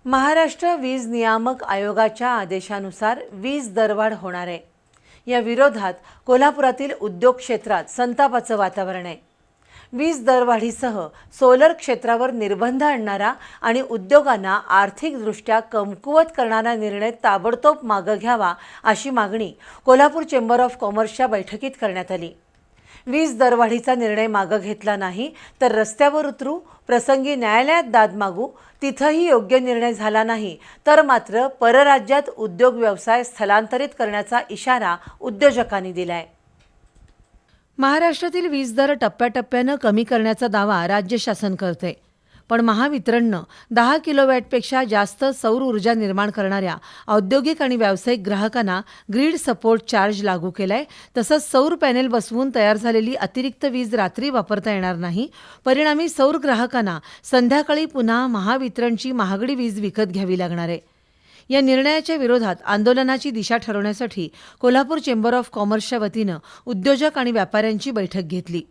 महाराष्ट्र वीज नियामक आयोगाच्या आदेशानुसार वीज दरवाढ होणार आहे। या विरोधात कोल्हापुरातील उद्योग क्षेत्रात संतापाचं वातावरण आहे। वीज दरवाढीसह सोलर क्षेत्रावर निर्बंध आणणारा आणि उद्योगांना आर्थिकदृष्ट्या कमकुवत करणारा निर्णय ताबडतोब मागे घ्यावा अशी मागणी कोल्हापूर चेंबर ऑफ कॉमर्सच्या बैठकीत करण्यात आली। वीज दरवाढीचा निर्णय मागे घेतला नाही तर रस्त्यावर उतरू, प्रसंगी न्यायालयात दाद मागू, तिथेही योग्य निर्णय झाला नाही तर मात्र परराज्यात उद्योग व्यवसाय स्थलांतरित करण्याचा इशारा उद्योजकांनी दिलाय। महाराष्ट्रातील वीज दर टप्प्याटप्प्याने कमी करण्याचा दावा राज्य शासन करते, पण महावितरणने 10 किलोवॅटपेक्षा जास्त सौर ऊर्जा निर्माण करणाऱ्या औद्योगिक आणि व्यावसायिक ग्राहकांना ग्रीड सपोर्ट चार्ज लागू केलाय। तसंच सौर पॅनेल बसवून तयार झालेली अतिरिक्त वीज रात्री वापरता येणार नाही। परिणामी सौर ग्राहकांना संध्याकाळी पुन्हा महावितरणची महागडी वीज विकत घ्यावी लागणार आहे। या निर्णयाच्या विरोधात आंदोलनाची दिशा ठरवण्यासाठी कोल्हापूर चेंबर ऑफ कॉमर्सच्या वतीनं उद्योजक आणि व्यापाऱ्यांची बैठक घेतली।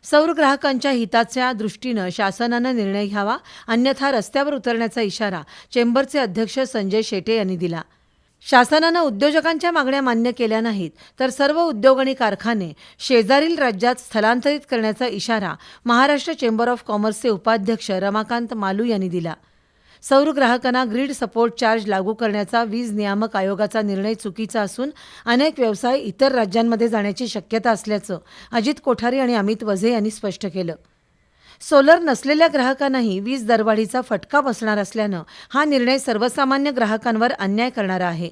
सौर ग्राहकांच्या हिताच्या दृष्टीनं शासनानं निर्णय घ्यावा, अन्यथा रस्त्यावर उतरण्याचा इशारा चेंबरचे अध्यक्ष संजय शेटे यांनी दिला। शासनानं उद्योजकांच्या मागण्या मान्य केल्या नाहीत तर सर्व उद्योग आणि कारखाने शेजारील राज्यात स्थलांतरित करण्याचा इशारा महाराष्ट्र चेंबर ऑफ कॉमर्सचे उपाध्यक्ष रमाकांत मालू यांनी दिला। सौर ग्राहकांना ग्रीड सपोर्ट चार्ज लागू करण्याचा वीज नियामक आयोगाचा निर्णय चुकीचा असून अनेक व्यवसाय इतर राज्यांमध्ये जाण्याची शक्यता असल्याचं अजित कोठारी आणि अमित वझे यांनी स्पष्ट केलं। सोलर नसलेल्या ग्राहकांनाही वीज दरवाढीचा फटका बसणार असल्यानं हा निर्णय सर्वसामान्य ग्राहकांवर अन्याय करणारा आहे।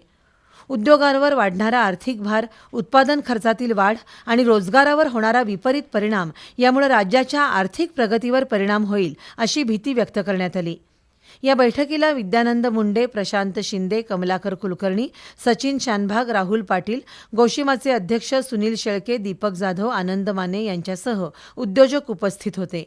उद्योगांवर वाढणारा आर्थिक भार, उत्पादन खर्चातील वाढ आणि रोजगारावर होणारा विपरीत परिणाम यामुळे राज्याच्या आर्थिक प्रगतीवर परिणाम होईल अशी भीती व्यक्त करण्यात आली। या बैठकीला विद्यानंद मुंडे, प्रशांत शिंदे, कमलाकर कुलकर्णी, सचिन शानभाग, राहुल पाटील, गोशिमाचे अध्यक्ष सुनील शेळके, दीपक जाधव, आनंद माने यांच्यासह उद्योजक उपस्थित होते।